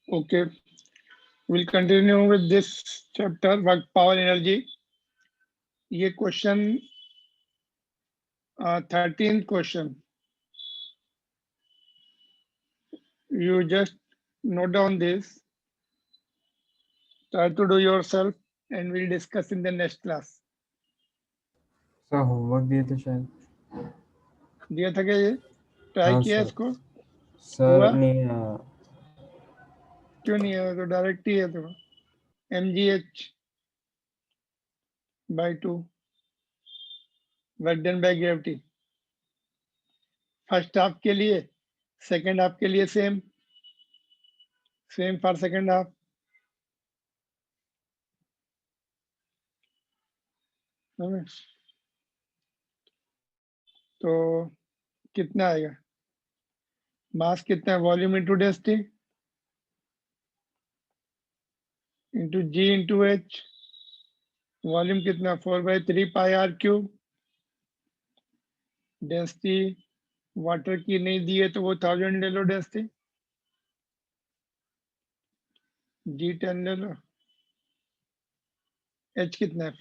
Okay, we'll continue with this chapter, work, power, energy. ये question 13th question. You just note down this, try to do yourself, and we'll discuss in the next class. Sir homework दिए थे शायद। दिया था क्या ये? Try हाँ किया सर। इसको? सर हुआ? नहीं क्यों नहीं है? तो डायरेक्ट ही है तो mgh by 2 work done by gravity. First half के लिए, सेकंड हाफ के लिए सेम फॉर सेकंड हाफ. तो कितना आएगा? मास कितना है? वॉल्यूम इंटू डेंसिटी इंटू जी इंटू एच. वॉल्यूम कितना? 4/3 पाई आर क्यूब. डेंसिटी वाटर की नहीं दी है तो वो 1000 ले लो. डेंसिटी G10 ले लो. एच कितना है?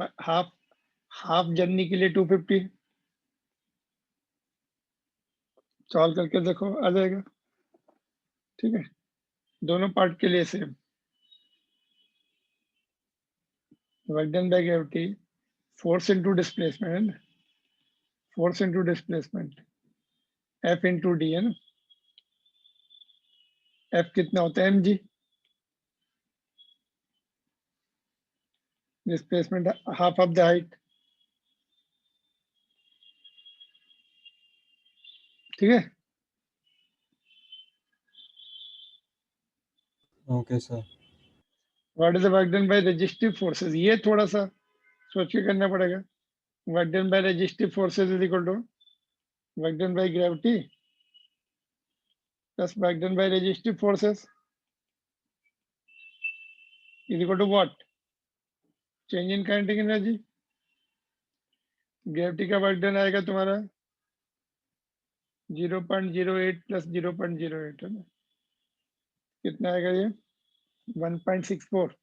हाफ जर्नी के लिए 250. सॉल्व करके देखो, आ जाएगा. ठीक है, दोनों पार्ट के लिए same. Work done by gravity, force into displacement, force into displacement, F into D है ना. एफ कितना होता है? mg. Displacement half of the height. ठीक है. Okay sir. What is the work done by resistive forces? ये थोड़ा सा सोच के करना पड़ेगा. Work done by resistive forces is equal to work done by gravity plus work done by resistive forces is equal to what? Change in kinetic energy. Gravity का work done आएगा तुम्हारा 0.08 प्लस 0.08 है ना. कितना आएगा ये? 1.64.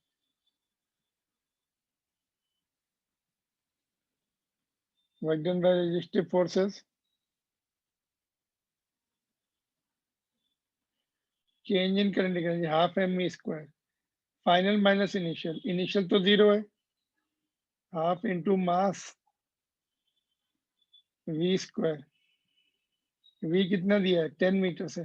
Work done by resistive forces change in kinetic energy half m square. Final minus initial. Initial तो 0 है. Half into mass v square. v कितना दिया है? 10 मीटर से.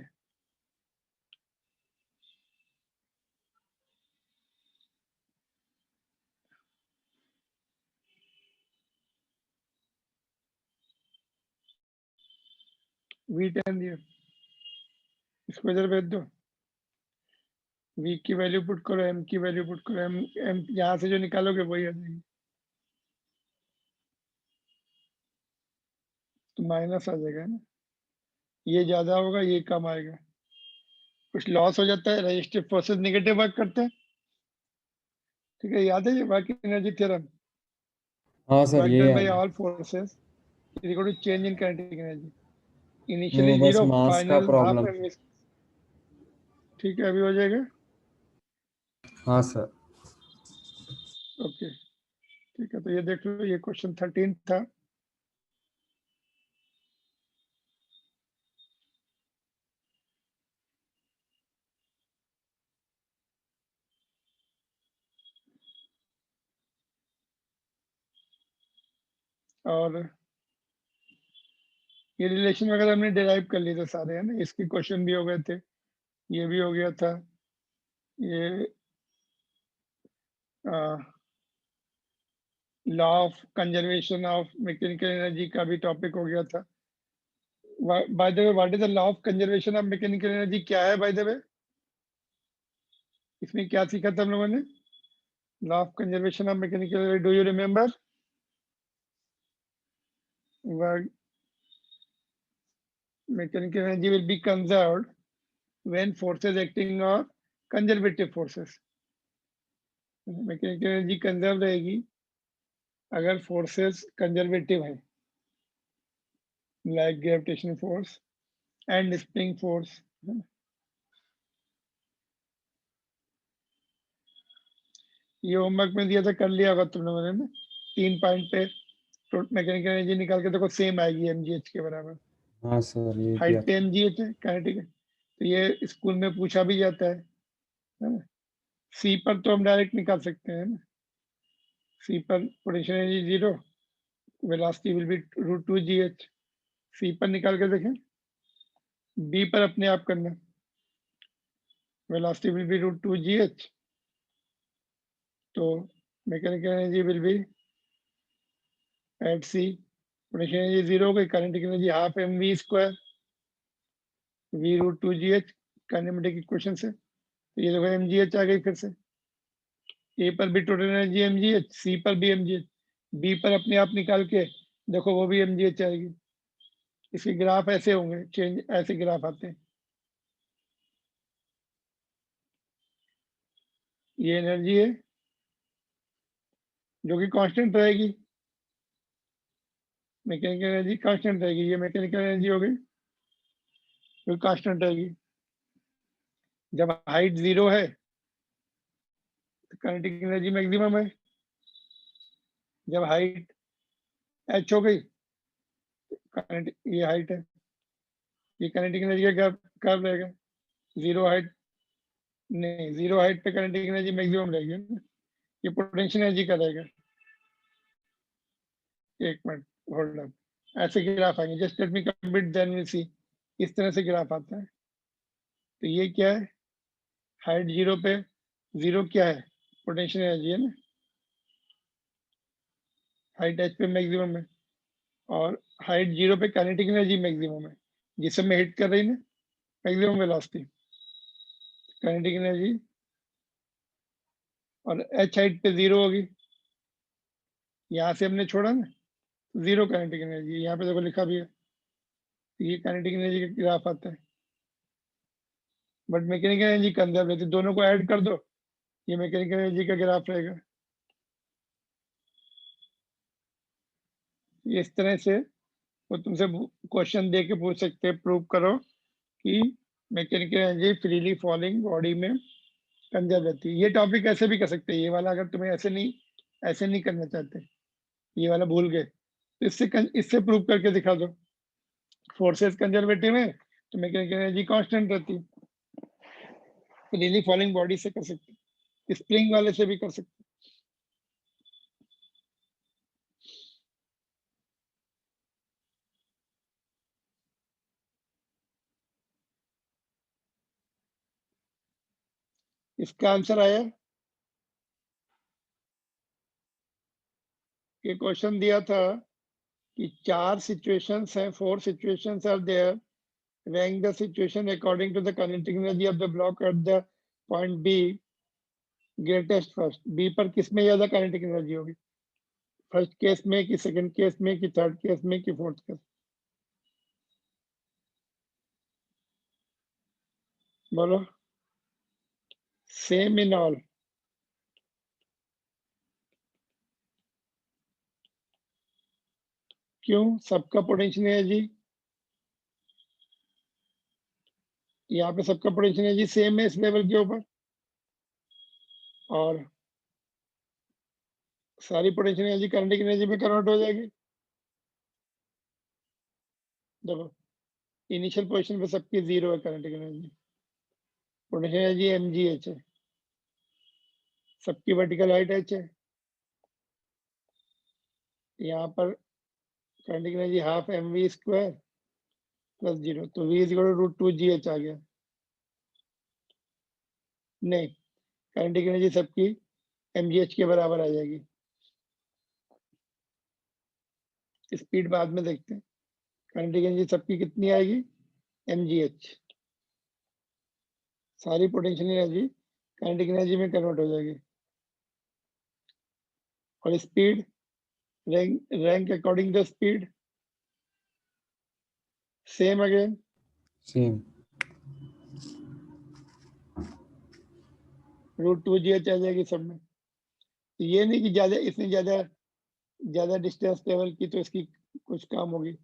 v10 दिया. इसको इधर भेज दो. v की वैल्यू पुट करो, m की वैल्यू पुट करो. m यहाँ से जो निकालोगे वही आ जाएगी. तो माइनस आ जाएगा ना. ये ज्यादा होगा, ये कम आएगा. कुछ लॉस हो जाता है. रेजिस्टिव फोर्सेस नेगेटिव वर्क करते हैं. ठीक है, याद है ये वर्क एनर्जी थ्योरम? हाँ सर वर्क ये डन याद बाय है। All forces is equal to change in kinetic energy. वो इनिशियली बस 0, मास का फाइनल हाफ प्रॉब्लम था। m. ठीक है, अभी हो जाएगा. हाँ सर। ओके, ठीक है. तो ये देख लो, ये क्वेश्चन 13 था. और ये रिलेशन वगैरह हमने डिराइव कर लिए थे सारे, है ना. इसके क्वेश्चन भी हो गए थे. ये भी हो गया था. ये law of conservation of mechanical energy का भी टॉपिक हो गया था. By the way, what is the law of conservation of mechanical energy? क्या है बाय द वे? इसमें क्या सीखा था हम लोगों ने? Law of conservation of mechanical energy, do you remember? Mechanical energy will B conserved when forces acting are conservative forces. Mechanical energy conserve रहेगी अगर फोर्सेस कंजर्वेटिव है, like gravitational force and spring force. ये homework में दिया था, कर लिया होगा तुम लोगों ने ना। 3 पॉइंट पे मैकेनिकल एनर्जी निकाल के देखो, सेम आएगी एमजीएच के बराबर। हाँ सर, ये हाइट दिया पे था। एमजीएच है, काइनेटिक है, तो ये स्कूल में पूछा भी जाता है ना। सी पर तो हम डायरेक्ट निकाल सकते हैं ना। सी पर potential energy 0, velocity will be √2gh। सी पर निकाल के देखें। बी पर अपने आप करना, वेलोसिटी विल बी √2gh, तो mechanical energy will be at C, potential energy 0 हो गई, kinetic energy half mv², v√2gh kinematic equation से। तो ये देखो mgh आ गई फिर से। ए पर भी टोटल एनर्जी mgh, सी पर भी mgh, बी पर अपने आप निकाल के देखो, वो भी mgh आएगी। इसके ग्राफ ऐसे होंगे, चेंज ऐसे ग्राफ आते हैं। ये एनर्जी है जो कि कांस्टेंट रहेगी, मैकेनिकल एनर्जी कांस्टेंट रहेगी। ये मैकेनिकल एनर्जी हो गई जो कांस्टेंट रहेगी। जब हाइट 0 है तो काइनेटिक एनर्जी मैक्सिमम है। जब हाइट h हो गई, ये हाइट है, ये काइनेटिक एनर्जी का कर्व रहेगा। 0 हाइट, नहीं 0 हाइट पे काइनेटिक एनर्जी मैक्सिमम रहेगी ना। ये पोटेंशियल एनर्जी का रहेगा। एक मिनट, होल्ड अप। ऐसे ग्राफ आएंगे, just let me complete then we see. इस तरह से ग्राफ आता है। तो ये क्या है, हाइट 0 पे, 0 क्या है, पोटेंशियल एनर्जी है ना। हाइट h पे मैक्सिमम है, और हाइट 0 पे काइनेटिक एनर्जी मैक्सिमम है, जिस समय हिट कर रही ना मैक्सिमम वेलोसिटी, काइनेटिक एनर्जी। और h हाइट पे 0 होगी, यहाँ से हमने छोड़ा ना, 0 काइनेटिक एनर्जी। यहाँ पे देखो लिखा भी है, तो ये काइनेटिक एनर्जी का ग्राफ आता है। बट मैकेनिकल एनर्जी कंजर्व रहती है, दोनों को ऐड कर दो, ये मैकेनिकल एनर्जी का ग्राफ रहेगा। ये इस तरह से वो तुमसे क्वेश्चन दे के पूछ सकते हैं, प्रूव करो कि mechanical energy freely falling body में कंजर्व रहती है। ये टॉपिक ऐसे भी कर सकते हैं, ये वाला अगर तुम्हें ऐसे नहीं करना चाहते, ये वाला भूल गए, तो इससे प्रूव करके दिखा दो। फोर्सेस कंजर्वेटिव है तो मैकेनिकल एनर्जी कांस्टेंट रहती है। फ्रीली फॉलिंग बॉडी से कर सकते हैं, स्प्रिंग वाले से भी कर सकते हैं। इसका आंसर आया कि क्वेश्चन दिया था कि 4 सिचुएशंस हैं, 4 situations are there, rank the situation according to the kinetic energy of the block at the point B greatest first. B पर किस में ज्यादा काइनेटिक एनर्जी होगी, फर्स्ट केस में कि सेकंड केस में कि थर्ड केस में कि फोर्थ केस? बोलो। Same in all. क्यों? सबका पोटेंशियल एनर्जी, यहाँ पे सबका पोटेंशियल एनर्जी सेम है इस लेवल के ऊपर, और सारी पोटेंशियल एनर्जी काइनेटिक एनर्जी में कन्वर्ट हो जाएगी। देखो, इनिशियल पोजीशन पे सबकी 0 है kinetic energy, potential energy mgh है, सबकी वर्टिकल हाइट h है। यहाँ पर kinetic energy half mv² plus 0, तो v √2gh आ गया। नहीं, काइनेटिक एनर्जी सबकी mgh के बराबर आ जाएगी। स्पीड बाद में देखते हैं। काइनेटिक एनर्जी सबकी कितनी आएगी, mgh। सारी पोटेंशियल एनर्जी काइनेटिक एनर्जी में कन्वर्ट हो जाएगी। और speed, rank according the speed, same again, same. √2gh आ जाएगी सब में। तो ये नहीं कि ज्यादा, इसने ज्यादा डिस्टेंस ट्रेवल की तो इसकी कुछ काम होगी,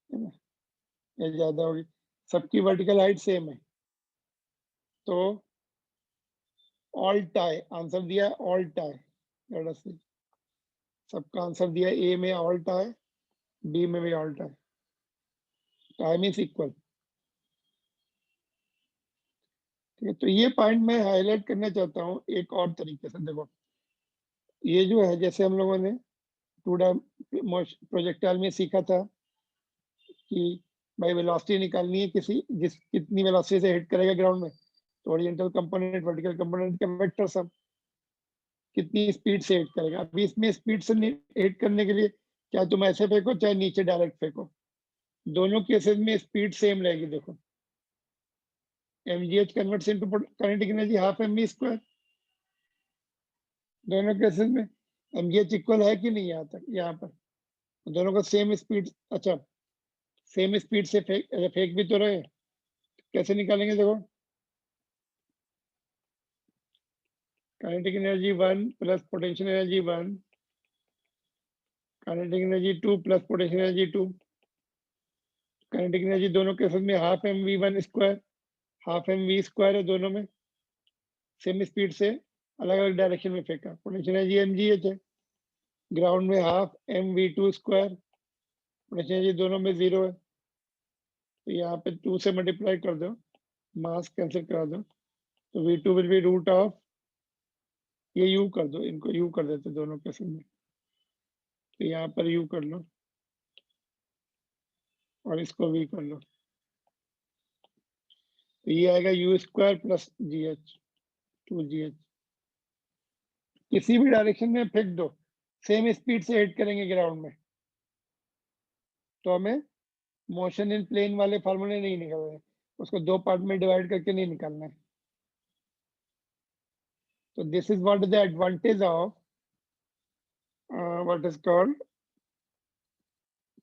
है ना, या ज्यादा होगी। सबकी वर्टिकल हाइट सेम है, तो ऑल टाई, आंसर दिया ऑल टाई। लेट अस सी, सबका आंसर दिया ए में ऑल टाई, बी में भी all tie. Tie means equal. ठीक है, तो ये पॉइंट मैं हाईलाइट करना चाहता हूँ एक और तरीके से। देखो ये जो है, जैसे हम लोगों ने टू प्रोजेक्टाइल में सीखा था कि भाई वेलोसिटी निकालनी है किसी, जिस कितनी वेलोसिटी से हिट करेगा ग्राउंड में, तो ओरिएंटल कंपोनेंट वर्टिकल कंपोनेंट का वेक्टर सम, कितनी स्पीड से हिट करेगा। अभी इसमें स्पीड से हिट करने के लिए क्या तुम ऐसे फेंको चाहे नीचे डायरेक्ट फेंको, दोनों केसेस में स्पीड सेम रहेगी। देखो mgh converts into kinetic energy half mv square, दोनों केसेस में mgh इक्वल है कि नहीं यहाँ तक, यहाँ पर दोनों को सेम स्पीड, अच्छा सेम स्पीड से फेंक भी तो रहे, कैसे निकालेंगे। देखो kinetic energy 1 plus potential energy 1, kinetic energy 2 plus potential energy 2, kinetic energy दोनों केसेस में half mv1 square, half mv square है, दोनों में सेम स्पीड से अलग अलग डायरेक्शन में फेंका। पोटेंशियल एनर्जी mgh है, ग्राउंड में half mv2 square, potential energy दोनों में 0 है, तो यहाँ पे 2 से मल्टीप्लाई कर दो, मास कैंसिल करा दो, तो v2 will be root of, ये u कर दो, इनको u कर देते दोनों केसेस में, तो यहाँ पर u कर लो और इसको v कर लो, तो ये आएगा u square plus gh 2gh। किसी भी डायरेक्शन में फेंक दो, सेम स्पीड से हिट करेंगे ग्राउंड में, तो हमें मोशन इन प्लेन वाले फार्मूले नहीं निकालने, उसको दो पार्ट में डिवाइड करके नहीं निकालना है। तो this is what is the advantage of what is called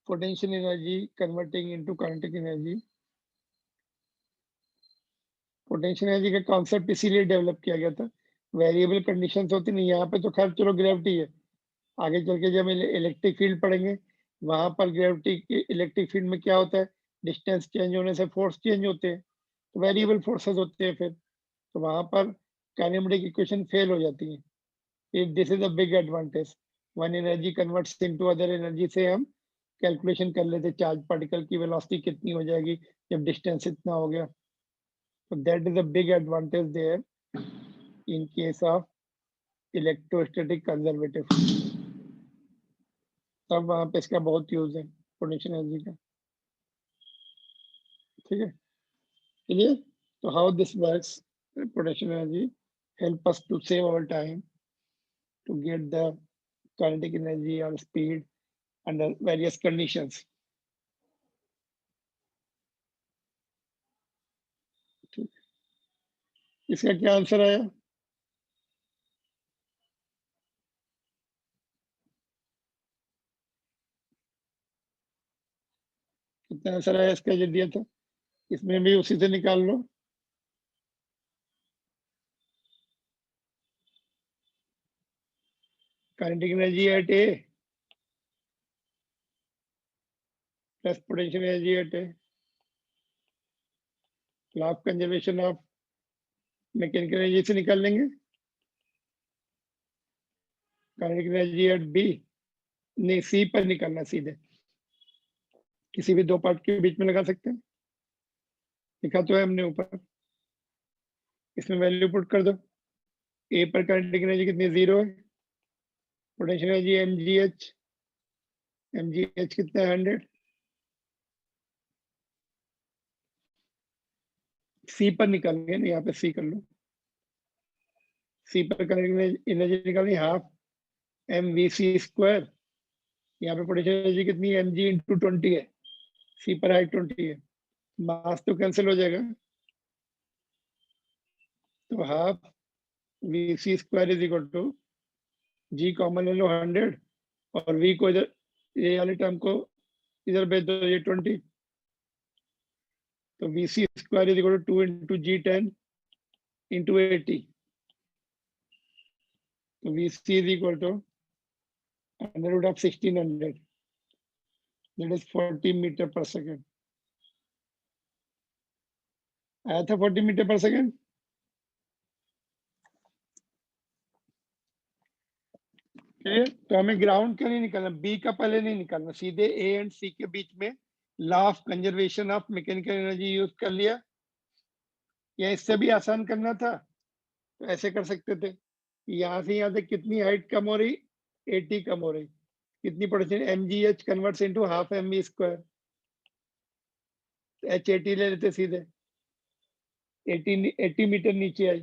potential energy converting into kinetic energy. Potential energy का कॉन्सेप्ट इसीलिए डेवलप किया गया था, वेरिएबल कंडीशंस होती नहीं, यहाँ पे तो खैर चलो ग्रेविटी है, आगे चल के जब इलेक्ट्रिक फील्ड पढ़ेंगे वहां पर ग्रेविटी इलेक्ट्रिक फील्ड में क्या होता है, डिस्टेंस चेंज होने से फोर्स चेंज होते हैं, तो वेरिएबल फोर्सेस होते हैं, फिर तो वहां पर काइनेमेटिक इक्वेशन फेल हो जाती है। This is a big advantage, one energy converts into other energy से हम कैलकुलेशन कर लेते चार्ज पार्टिकल की वेलोसिटी कितनी हो जाएगी जब डिस्टेंस इतना हो गया, तो that is a big advantage there in case of electrostatic conservative, तब वहां पे इसका बहुत यूज है पोटेंशियल एनर्जी का। ठीक है, चलिए, तो how this works, potential energy help us to save our time to get the kinetic energy और स्पीड अंडर वेरियस कंडीशंस। ठीक, इसका क्या आंसर आया? कितना आंसर आया इसका जो दिया था, इसमें भी उसी से निकाल लो। Kinetic energy at A plus potential energy at A, law of conservation of mechanical energy से निकाल लेंगे। काइनेटिक एनर्जी एट बी, नहीं सी पर निकालना, सीधे किसी भी दो पार्ट के बीच में लगा सकते हैं, लिखा तो है हमने ऊपर, इसमें वैल्यू पुट कर दो। ए पर काइनेटिक एनर्जी कितनी, 0 है, पोटेंशियल एनर्जी mgh, mgh कितना है 100, सी पर निकालेंगे ना, यहाँ पे सी कर लो, सी पर काइनेटिक एनर्जी निकालनी हाफ mvc स्क्वायर, यहाँ पे पोटेंशियल एनर्जी कितनी है mg इंटू 20 है, सी पर हाइट 20 है, मास तो कैंसिल हो जाएगा, तो half vc square is equal to g common ले लो 100 और v को इधर, ये वाले टर्म को इधर भेज दो, ये 20, तो vc square is equal to 2 into g10 into 80, तो vc is equal to under root of 1600, that is 40 metre पर सेकेंड। आया था 40 मीटर पर सेकेंड। ठीक है, तो हमें ग्राउंड का नहीं निकालना, बी का पहले नहीं निकालना, सीधे ए एंड सी के बीच में law of conservation of mechanical energy use कर लिया, या इससे भी आसान करना था तो ऐसे कर सकते थे, यहाँ से यहाँ तक कितनी हाइट कम हो रही, 80 कम हो रही, कितनी percent, mgh converts into half mv square, h80 ले लेते सीधे, 80 मीटर नीचे आई,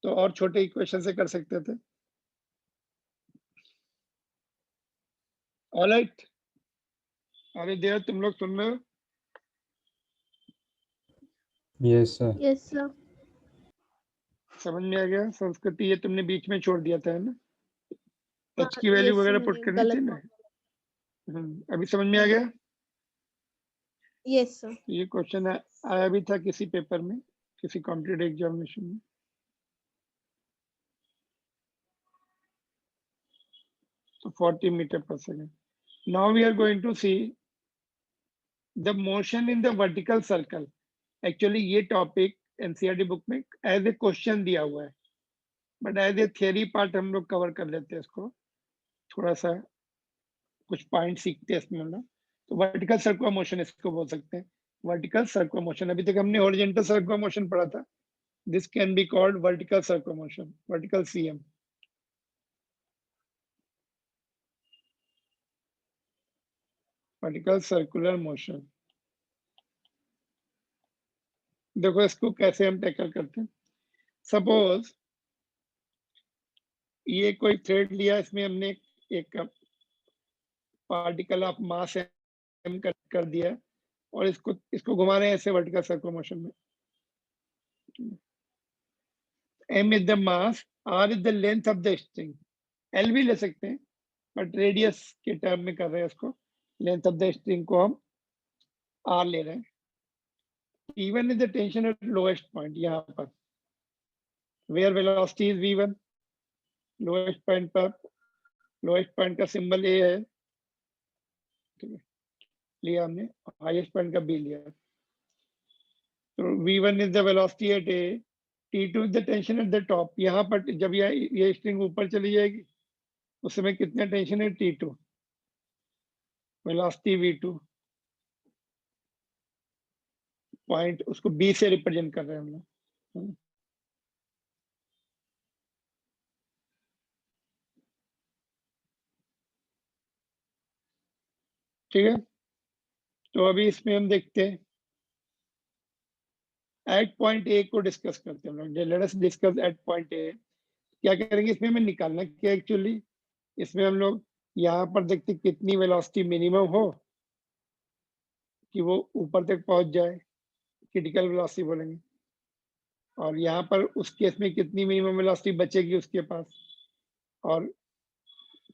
तो और छोटे इक्वेशन से कर सकते थे। ऑलराइट, अरे देर तुम लोग सुन रहे हो? Yes, sir. Yes, sir. समझ में आ गया? संस्कृति ये तुमने बीच में छोड़ दिया था, है ना? हाँ, h की वैल्यू yes, वगैरह मैंने पुट करनी गलत थी ना। बोला। अभी समझ में आ गया? Yes, sir. ये क्वेश्चन आया भी था किसी पेपर में, किसी कॉम्पिटेटिव एग्जामिनेशन में। So 40 meter per second. Now we are going to see the motion in the vertical circle. Actually ये टॉपिक एनसीईआरटी बुक में एज ए क्वेश्चन दिया हुआ है, but as a theory part हम लोग कवर कर लेते हैं इसको, थोड़ा सा कुछ पॉइंट सीखते हैं इसमें ना। तो वर्टिकल सर्कुलर मोशन इसको बोल सकते हैं, वर्टिकल सर्कुलर मोशन। अभी तक हमने हॉरिजॉन्टल सर्कुलर मोशन पढ़ा था, this can be called vertical circular motion, vertical CM. Vertical circular motion, देखो इसको कैसे हम टैकल करते हैं। सपोज ये कोई थ्रेड लिया, इसमें हमने एक पार्टिकल ऑफ मास एम कर दिया है, और इसको घुमा रहे हैं ऐसे वर्टिकल सर्कुलर मोशन में। m is the mass, r is the length of the string, l भी ले सकते हैं बट रेडियस के टर्म में कर रहे हैं इसको, लेंथ ऑफ द स्ट्रिंग को हम r ले रहे हैं। v1 is the tension at lowest point, यहाँ पर where velocity is v1, lowest point पर, लोएस्ट पॉइंट का सिंबल a है, ठीक है, लिया हमने, हाईएस्ट पॉइंट का b लिया। तो v1 is the velocity at a, t2 is the tension at the top, यहाँ पर जब ये स्ट्रिंग ऊपर चली जाएगी उस समय कितना टेंशन है, t2, वेलोसिटी v2, पॉइंट उसको b से रिप्रेजेंट कर रहे हैं हम लोग। ठीक है, तो अभी इसमें हम देखते हैं एट पॉइंट ए को डिस्कस करते हैं हम लोग। Let us discuss at point A. क्या करेंगे इसमें, हमें निकालना क्या एक्चुअली, इसमें हम लोग यहाँ पर देखते कितनी वेलोसिटी मिनिमम हो कि वो ऊपर तक पहुंच जाए, क्रिटिकल वेलोसिटी बोलेंगे, और यहाँ पर उस केस में कितनी मिनिमम वेलोसिटी बचेगी उसके पास, और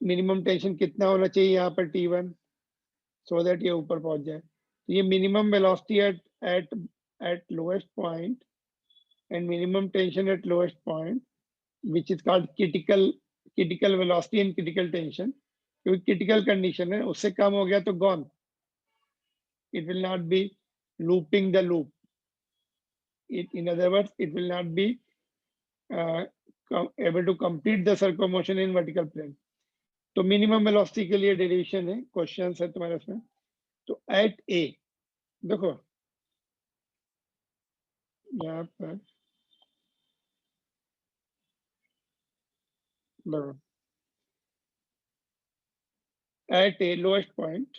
मिनिमम टेंशन कितना होना चाहिए यहाँ पर T1, सो दैट ये ऊपर पहुंच जाए। तो ये minimum velocity at lowest point and minimum tension at lowest point, which is called critical velocity and critical tension, क्योंकि क्रिटिकल कंडीशन है, उससे कम हो गया तो gone, it will not be looping the loop, in other words it will not be able to complete the circular motion in vertical plane। तो minimum velocity के लिए derivation है, क्वेश्चन है तुम्हारे उसमें। तो एट ए देखो यहाँ पर देखो, एट ए लोएस्ट पॉइंट,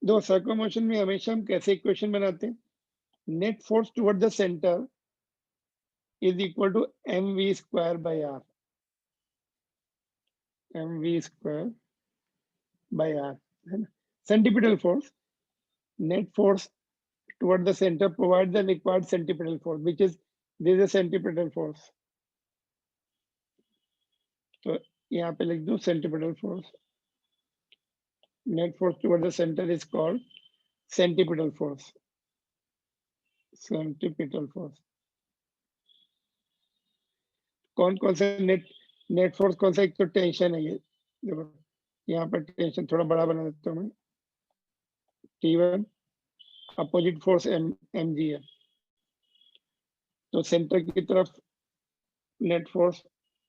दो सर्कुलर मोशन में हमेशा हम कैसे इक्वेशन बनाते हैं, net force toward the centre is equal to mv square by r, mv square by r, है ना। Centripetal force, net force toward the center provides the required centripetal force, which is this is a centripetal force। तो यहाँ पे लिख दूं centripetal force, net force toward the center is called centripetal force, centripetal force। कौन कौन से net force कौन सा, एक तो टेंशन है, ये देखो यहाँ पर टेंशन थोड़ा बड़ा बना देता हूँ मैं, T1, अपोजिट फोर्स mg है, तो सेंटर की तरफ नेट फोर्स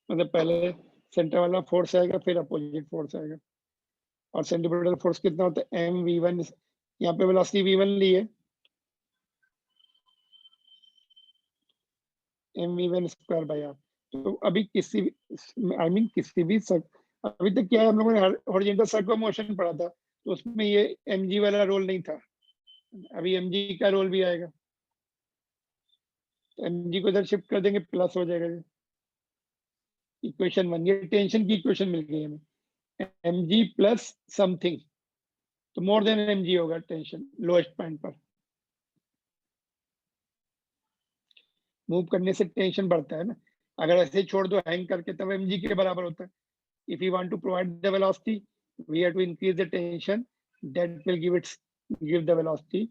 मतलब पहले सेंटर वाला फोर्स आएगा फिर अपोजिट फोर्स आएगा। और सेंट्रीपिटल फोर्स कितना होता है mv1, यहाँ पे वेलोसिटी v1 ली है, mv1 स्क्वायर बाय आर। तो अभी किसी भी किसी भी अभी तक क्या है, हम लोगों ने हॉरिजॉन्टल सर्कुलर मोशन पढ़ा था, तो उसमें ये mg वाला रोल नहीं था। अभी mg का रोल भी आएगा, तो mg को इधर शिफ्ट कर देंगे, प्लस हो जाएगा। इक्वेशन 1, ये टेंशन की इक्वेशन मिल गई हमें, mg प्लस समथिंग, तो मोर देन mg होगा टेंशन लोएस्ट पॉइंट पर। मूव करने से टेंशन बढ़ता है ना, अगर ऐसे छोड़ दो हैंग करके तब mg के बराबर होता है। If we want to provide the velocity, we have to increase the tension, that will give the velocity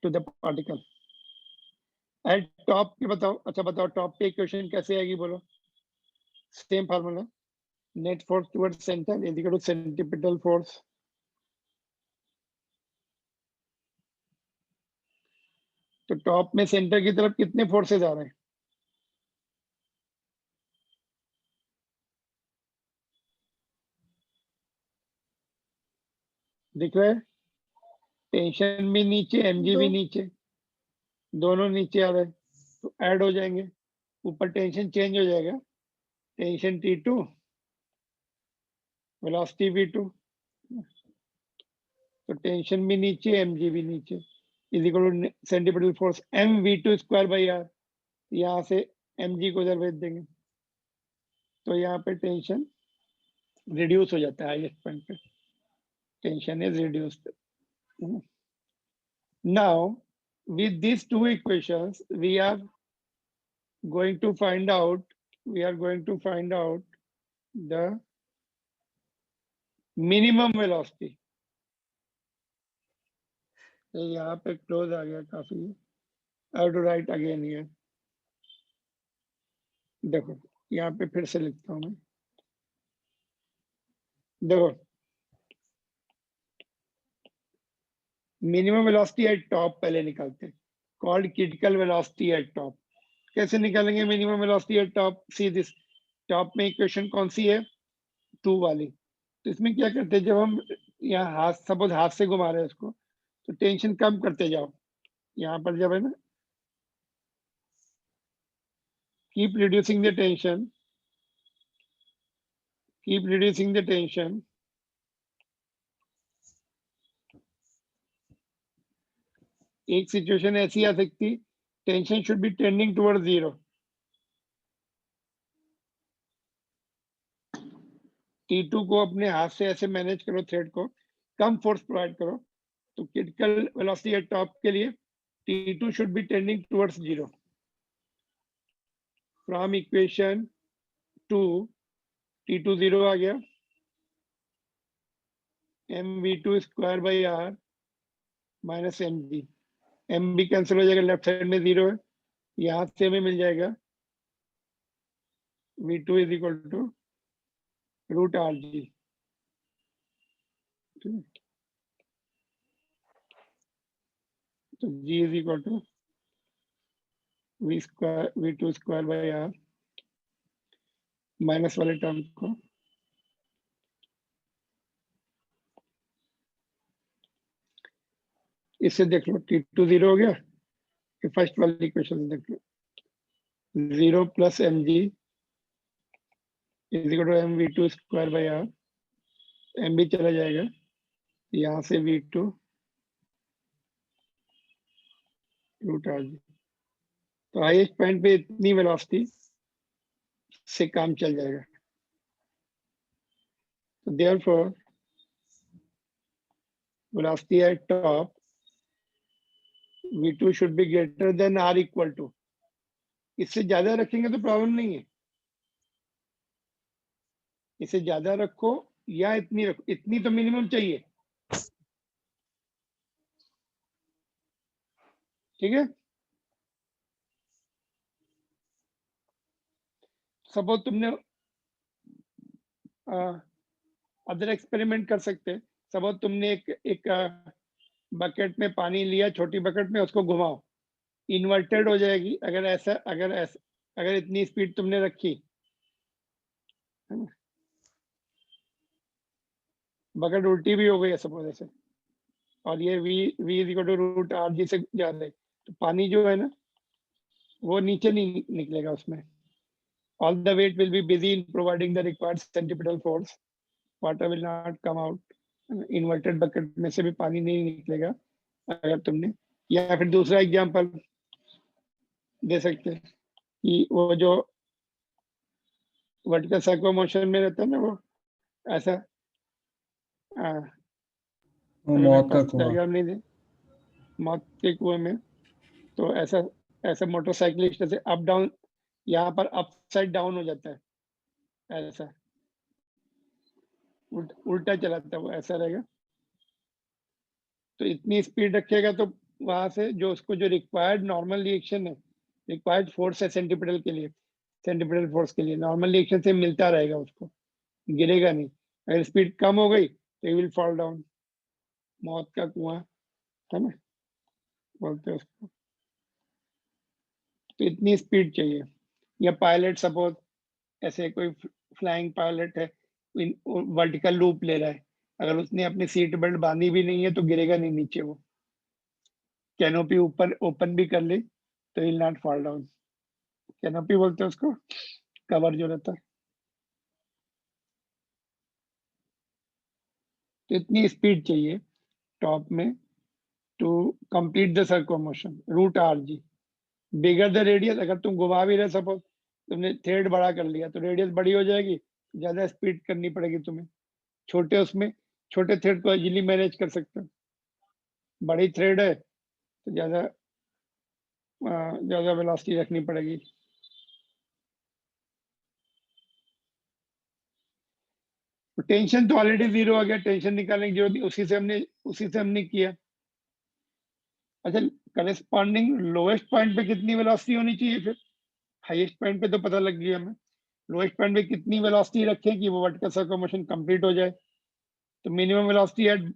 to the particle. At top पे बताओ, अच्छा बताओ टॉप पे इक्वेशन कैसे आएगी बोलो। Same formula, net force towards centre is equal to centripetal force. तो top में सेंटर की तरफ कितने फोर्सेज आ रहे हैं? दिख रहा है? टेंशन भी नीचे, mg भी दो। नीचे, दोनों नीचे आ रहे हैं, तो ऐड हो जाएंगे। ऊपर टेंशन चेंज हो जाएगा, टेंशन T2, वेलोसिटी V2, तो टेंशन भी नीचे, mg भी नीचे, is equal to centripetal force mv2 square by R. यहाँ से mg को इधर भेज देंगे, तो यहाँ पे टेंशन रिड्यूस हो जाता है, हाईएस्ट पॉइंट पे tension is reduced. Now with these two equations we are going to find out the minimum velocity। यहाँ पे क्लोज आ गया काफी, I have to write again here। देखो यहाँ पे फिर से लिखता हूँ मैं, देखो मिनिमम वेलोसिटी एट टॉप पहले निकालते हैं, called critical velocity at top. कैसे निकालेंगे minimum velocity at top? See this, top में इक्वेशन कौन सी है? 2 वाली। तो इसमें क्या करते हैं, जब हम यहाँ हाथ, सपोज हाथ से घुमा रहे हैं इसको, तो टेंशन कम करते जाओ। यहाँ पर जब है ना, keep reducing the tension, keep reducing the tension. एक सिचुएशन ऐसी आ सकती, tension should be tending towards 0। T2 को अपने हाथ से ऐसे मैनेज करो, थ्रेड को कम फोर्स प्रोवाइड करो, तो क्रिटिकल वेलोसिटी एट टॉप के लिए T2 should be tending towards 0। From equation 2, T2 0 आ गया, mv2 square by R minus mg, mb cancel हो जाएगा, लेफ्ट साइड में 0 है, यहाँ से हमें मिल जाएगा v2 is equal to root R G. तो g is equal to v2 square by R, minus वाले टर्म को इससे देख लो, T2 0 हो गया, फर्स्ट वाली इक्वेशन देख लो, 0 plus mg is equal to mv2 square by R, mb चला जाएगा, यहाँ से v2 रूट आर जी। तो हाईएस्ट पॉइंट पे इतनी वेलोसिटी से काम चल जाएगा। तो therefore velocity at top v2 should be greater than r equal to, इससे ज्यादा रखेंगे तो प्रॉब्लम नहीं है, इसे ज्यादा रखो या इतनी रखो, इतनी तो मिनिमम चाहिए, ठीक है। सपोज तुमने अदर एक्सपेरिमेंट कर सकते हैं। सपोज तुमने एक बकेट में पानी लिया, छोटी बकेट में, उसको घुमाओ, इन्वर्टेड हो जाएगी। अगर ऐसा अगर इतनी स्पीड तुमने रखी, है ना, बकेट उल्टी भी हो गई सपोज ऐसे, और ये v is equal to root R G से जा रहे, तो पानी जो है ना वो नीचे नहीं निकलेगा उसमें। All the weight will be busy in providing the required centripetal force, water will not come out. Inverted bucket में से भी पानी नहीं निकलेगा अगर तुमने। या फिर दूसरा एग्जांपल दे सकते हैं कि वो जो वर्टिकल सर्कुलर मोशन में रहता है ना, वो ऐसा वो मौत का कुआं। डायग्राम नहीं दे, मौत के कुएं में, तो ऐसा ऐसा मोटरसाइकिलिस्ट ऐसे अप डाउन, यहाँ पर अप साइड डाउन हो जाता है, ऐसा उल्टा चलाता है वो, ऐसा रहेगा। तो इतनी स्पीड रखेगा तो वहां से जो उसको जो रिक्वायर्ड नॉर्मल रिएक्शन है, रिक्वायर्ड फोर्स है सेंट्रीपिटल के लिए, सेंट्रीपिटल फोर्स के लिए नॉर्मल रिएक्शन से मिलता रहेगा उसको, गिरेगा नहीं। अगर स्पीड कम हो गई तो ही विल फॉल डाउन, मौत का कुआं, है ना, बोलते हैं उसको। तो इतनी स्पीड चाहिए। या पायलट सपोज ऐसे कोई फ्लाइंग पायलट है, वर्टिकल लूप ले रहा है, अगर उसने अपनी सीट बेल्ट बांधी भी नहीं है तो गिरेगा नहीं नीचे वो, कैनोपी ऊपर ओपन भी कर ले तो will not fall down. Canopy बोलते हैं उसको, कवर जो रहता है। तो इतनी स्पीड चाहिए टॉप में to complete the circular motion, root R G. Bigger the radius, अगर तुम घुमा भी रहे, सपोज तुमने थ्रेड बड़ा कर लिया तो रेडियस बड़ी हो जाएगी, ज्यादा स्पीड करनी पड़ेगी तुम्हें। छोटे उसमें छोटे थ्रेड को इजीली मैनेज कर सकते हो, बड़ी थ्रेड है तो ज्यादा वेलोसिटी रखनी पड़ेगी। तो टेंशन तो ऑलरेडी जीरो आ गया, टेंशन निकालने की जरूरत नहीं, उसी से हमने किया। अच्छा, करस्पॉन्डिंग लोएस्ट पॉइंट पे कितनी वेलोसिटी होनी चाहिए फिर? हाईएस्ट पॉइंट पे तो पता लग गया हमें, लोएस्ट पॉइंट पे कितनी वेलोसिटी रखें कि वो वर्टिकल सर्कुलर मोशन कंप्लीट हो जाए। तो minimum velocity at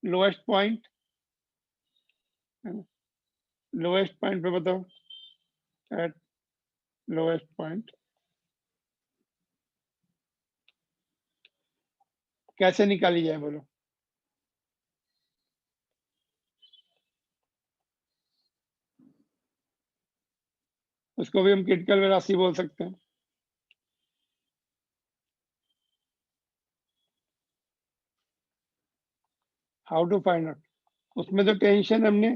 lowest point, lowest point पे बताओ, एट लोएस्ट पॉइंट कैसे निकाली जाए बोलो? उसको भी हम क्रिटिकल वेलोसिटी बोल सकते हैं। How to find out? उसमें तो टेंशन हमने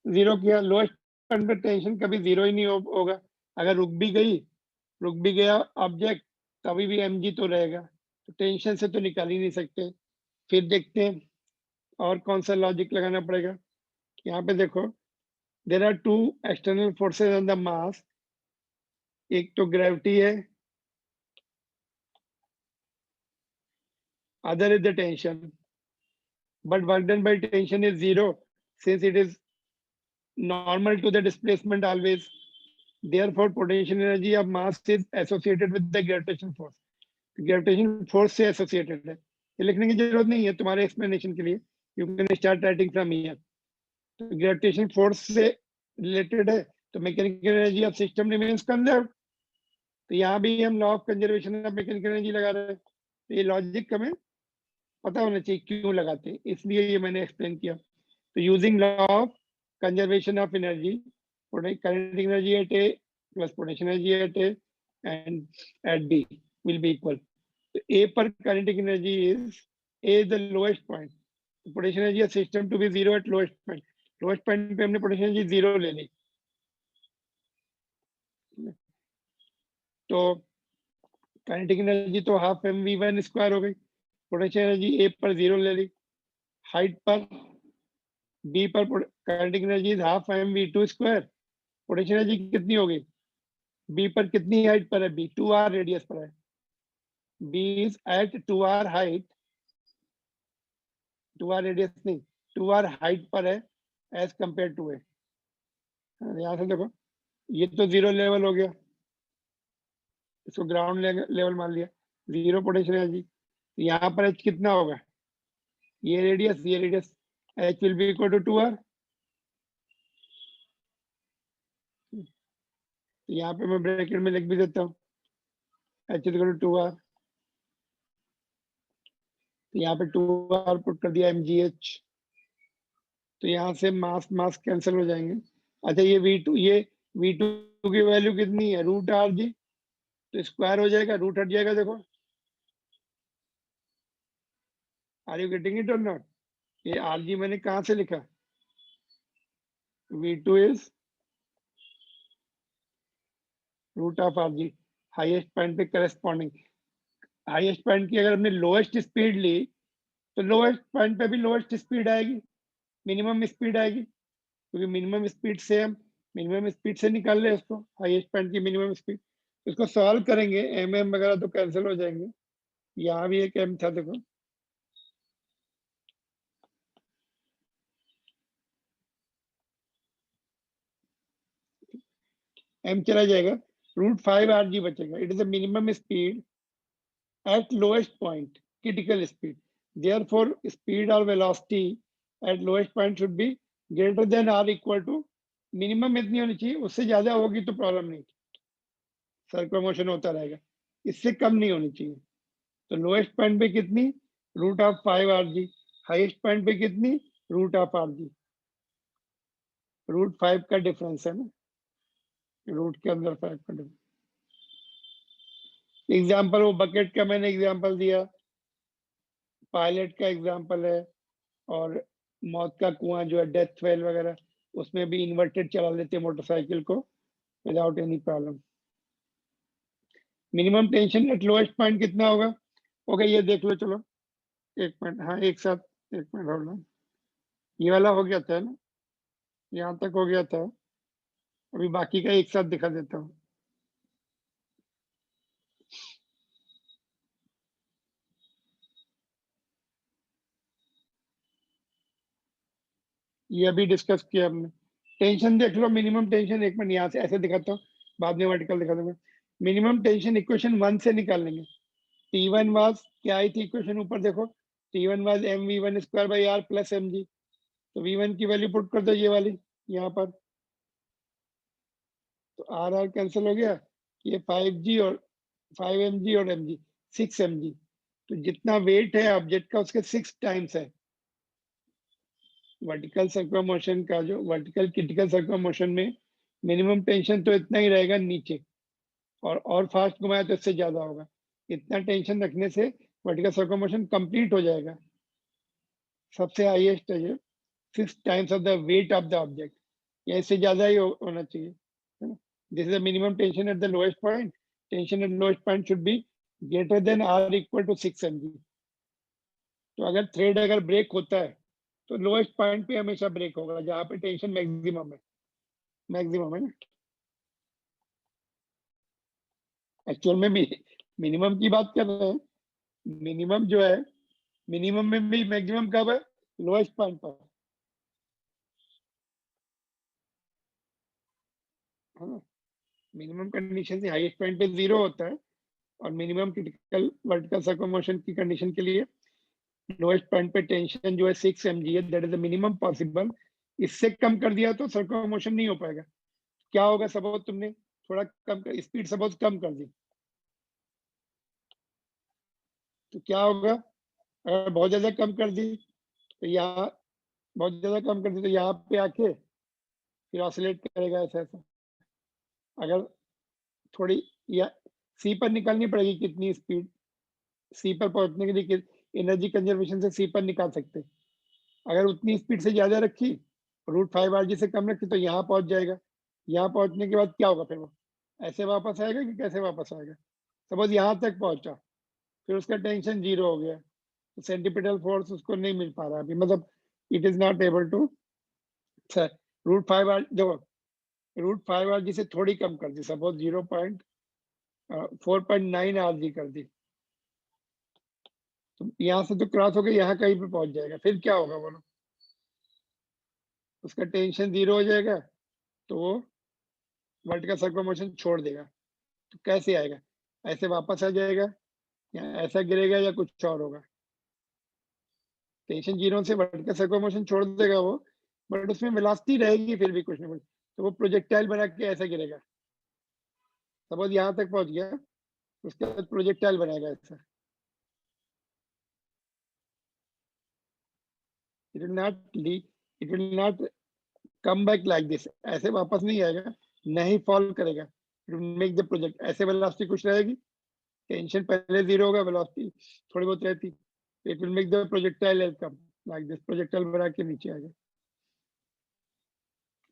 जीरो किया, लोएस्ट पॉइंट पे टेंशन कभी जीरो ही नहीं होगा। अगर रुक भी गया ऑब्जेक्ट, तभी भी mg तो रहेगा, तो टेंशन से तो निकाल ही नहीं सकते। फिर देखते हैं और कौन सा लॉजिक लगाना पड़ेगा। यहाँ पे देखो, there are two external forces on the mass, एक तो ग्रेविटी है, other is the tension, but work done by tension is zero since it is normal to the displacement always. Therefore, potential energy of mass is associated with the gravitation force. Gravitation force से associated है, ये लिखने की जरूरत नहीं है तुम्हारे explanation के लिए, you can start writing from here. तो ग्रेविटेशन फोर्स से रिलेटेड है, तो mechanical energy of system remains conserved. तो यहाँ भी हम law of conservation of mechanical energy लगा रहे हैं, तो ये लॉजिक हमें पता होना चाहिए क्यों लगाते हैं, इसलिए ये मैंने एक्सप्लेन किया। तो using law of conservation of energy, kinetic energy at A plus potential energy at A and at B will be equal. So A पर kinetic energy is A is the lowest point. So potential energy of system to be zero at lowest point. Lowest point पे हमने potential energy zero ले ली, तो kinetic energy तो half mv1 square हो गई। potential energy A पर zero ले ली, height पर B पर kinetic energy is half mv2 square, potential energy कितनी होगी? बी पर कितनी हाइट पर है? बी 2r रेडियस पर है, B is at 2r height, 2r radius नहीं, 2r हाइट पर है एज कंपेयर टू ए। यहां से देखो, ये तो जीरो लेवल हो गया, इसको ग्राउंड लेवल मान लिया, जीरो पोटेंशियल एनर्जी। यहाँ पर एच कितना होगा? ये radius, H will be equal to 2r। तो यहाँ पे मैं ब्रैकेट में लिख भी देता हूँ H=2R। तो यहाँ पे 2R पुट कर दिया mgh। तो यहाँ से मास मास कैंसिल हो जाएंगे। अच्छा ये V2 की वैल्यू कितनी है √RG, तो स्क्वायर हो जाएगा, रूट हट जाएगा। देखो आर यू गेटिंग इट और नॉट? ये RG मैंने कहाँ से लिखा? V2 is √RG, highest point पे करस्पॉन्डिंग। हाईएस्ट पॉइंट की अगर हमने लोएस्ट स्पीड ली तो लोएस्ट पॉइंट पे भी लोएस्ट स्पीड आएगी, मिनिमम स्पीड आएगी, क्योंकि मिनिमम स्पीड से हम मिनिमम स्पीड से निकाल ले इसको, हाईएस्ट पॉइंट की मिनिमम स्पीड। इसको सॉल्व करेंगे mm वगैरह तो कैंसिल हो जाएंगे। यहाँ भी एक m था, देखो m चला जाएगा, √5RG बचेगा। It is the minimum speed at lowest point, critical speed. Therefore, speed or velocity at lowest point should be greater than or equal to minimum इतनी होनी चाहिए, उससे ज्यादा होगी तो प्रॉब्लम नहीं, सर्कुलर मोशन होता रहेगा, इससे कम नहीं होनी चाहिए। तो लोएस्ट पॉइंट पे कितनी? √5RG। हाईएस्ट पॉइंट पे कितनी? √RG। √5 का डिफरेंस है ना, रूट के अंदर 5 का डिफरेंस। एग्जाम्पल वो बकेट का मैंने एग्जाम्पल दिया, पायलट का एग्जाम्पल है, और मौत का कुआं जो है डेथ वेल वगैरह, उसमें भी इन्वर्टेड चला लेते हैं मोटरसाइकिल को without any problem. Minimum tension at lowest point कितना होगा? ओके ये देख लो, चलो एक मिनट, हाँ एक साथ, एक मिनट होल्ड ऑन। ये वाला हो गया था ना, यहाँ तक हो गया था, अभी बाकी का एक साथ दिखा देता हूँ। ये अभी डिस्कस किया हमने। टेंशन देख लो, मिनिमम टेंशन, एक मिनट यहाँ से ऐसे दिखाता हूँ, बाद में वर्टिकल दिखा दूंगा। मिनिमम टेंशन इक्वेशन 1 से निकाल लेंगे। T1 वाज क्या आई थी इक्वेशन, ऊपर देखो, T1 was mv1² plus mg। तो V1 की वैल्यू पुट कर दो, ये वाली यहाँ पर, तो R कैंसिल हो गया, ये 5g और 5mg और mg 6mg। तो जितना वेट है ऑब्जेक्ट का उसके 6 टाइम्स है। वर्टिकल सर्कुलर मोशन का जो वर्टिकल क्रिटिकल सर्कुलर मोशन में मिनिमम टेंशन तो इतना ही रहेगा नीचे, और फास्ट घुमाया तो इससे ज्यादा होगा। इतना टेंशन रखने से वर्टिकल सर्कुलर मोशन कंप्लीट हो जाएगा। सबसे हाईएस्ट है ये 6 times of the weight of the object, या इससे ज्यादा ही होना चाहिए, है ना। This is the minimum tension at the lowest point. Tension at lowest point should be greater than or equal to 6 mg। तो अगर थ्रेड अगर ब्रेक होता है तो लोएस्ट पॉइंट पे हमेशा ब्रेक होगा, जहाँ पे टेंशन मैक्सिमम है, मैक्सिमम है ना। एक्चुअल में भी मिनिमम की बात कर रहे हैं, मिनिमम जो है, मिनिमम में भी मैक्सिमम कब है? लोएस्ट पॉइंट पर, है ना। मिनिमम कंडीशन से हाईएस्ट पॉइंट पे 0 होता है, और minimum critical vertical circular motion की कंडीशन के लिए लोएस्ट पॉइंट पे टेंशन जो है 6 mg है, that is the minimum possible. इससे कम कर दिया तो सर्कुलर मोशन नहीं हो पाएगा। क्या होगा, सपोज तुमने थोड़ा कम स्पीड सपोज कम कर दी, तो क्या होगा? अगर बहुत ज्यादा कम कर दी तो यहाँ, बहुत ज्यादा कम कर दी तो यहाँ पे आके फिर ऑसिलेट करेगा ऐसा ऐसा। अगर थोड़ी, या सी पर निकालनी पड़ेगी कितनी स्पीड, सी पर पहुंचने के लिए एनर्जी कंजर्वेशन से सी पर निकाल सकते हैं। अगर उतनी स्पीड से ज्यादा रखी, √5RG से कम रखी, तो यहाँ पहुंच जाएगा। यहाँ पहुंचने के बाद क्या होगा, फिर वो ऐसे वापस आएगा कि कैसे वापस आएगा? सपोज यहाँ तक पहुंचा, फिर उसका टेंशन 0 हो गया, तो सेंटीपिटल फोर्स उसको नहीं मिल पा रहा अभी, मतलब it is not able to. √5R देखो, √5RG से थोड़ी कम कर दी, सपोज 0.4.9RG कर दी, तो यहाँ से तो क्रॉस होकर यहाँ कहीं पे पहुंच जाएगा। फिर क्या होगा बोलो? उसका टेंशन 0 हो जाएगा, तो वो वर्टिकल सर्कुलर मोशन छोड़ देगा। तो कैसे आएगा? ऐसे वापस आ जाएगा, या ऐसा गिरेगा, या कुछ और होगा? टेंशन 0 से वर्टिकल सर्कुलर मोशन छोड़ देगा वो, बट उसमें वेलोसिटी रहेगी फिर भी कुछ ना कुछ, तो वो प्रोजेक्टाइल बना के ऐसा गिरेगा। सपोज यहाँ तक पहुंच गया, उसके बाद प्रोजेक्टाइल बनाएगा ऐसा, it will not come back like this, ऐसे वापस नहीं आएगा, नहीं फॉल करेगा, it will make the project, ऐसे वेलोसिटी कुछ रहेगी, टेंशन पहले जीरो होगा, वेलोसिटी थोड़ी बहुत रहती, it will make the projectile come like this, projectile बना के नीचे आएगा,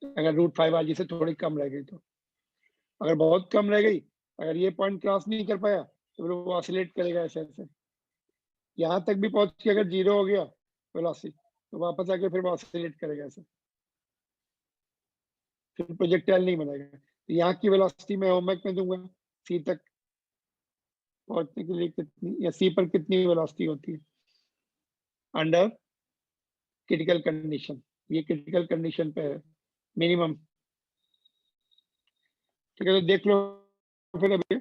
अगर √5 से थोड़ी कम रह गई तो। अगर बहुत कम रह गई, अगर ये पॉइंट क्रॉस नहीं कर पाया तो फिर वो ऑसिलेट करेगा ऐसे ऐसे, यहाँ तक भी पहुंच के अगर जीरो हो गया वेलोसिटी तो वापस आके फिर वो ऑसिलेट करेगा ऐसे, फिर प्रोजेक्टाइल नहीं बनेगा। तो यहाँ की वेलोसिटी मैं होमवर्क में दूंगा, सी तक पहुंचने के लिए कितनी, या सी पर कितनी वेलोसिटी होती है अंडर क्रिटिकल कंडीशन, ये क्रिटिकल कंडीशन पे है मिनिमम। ठीक है, तो देख लो फिर अभी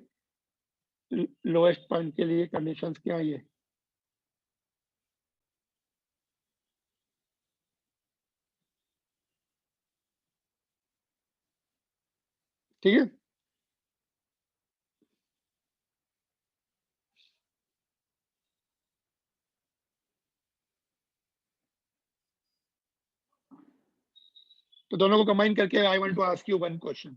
लोएस्ट पॉइंट के लिए कंडीशंस क्या है ये। ठीक है, तो दोनों को कंबाइन करके I want to ask you one question.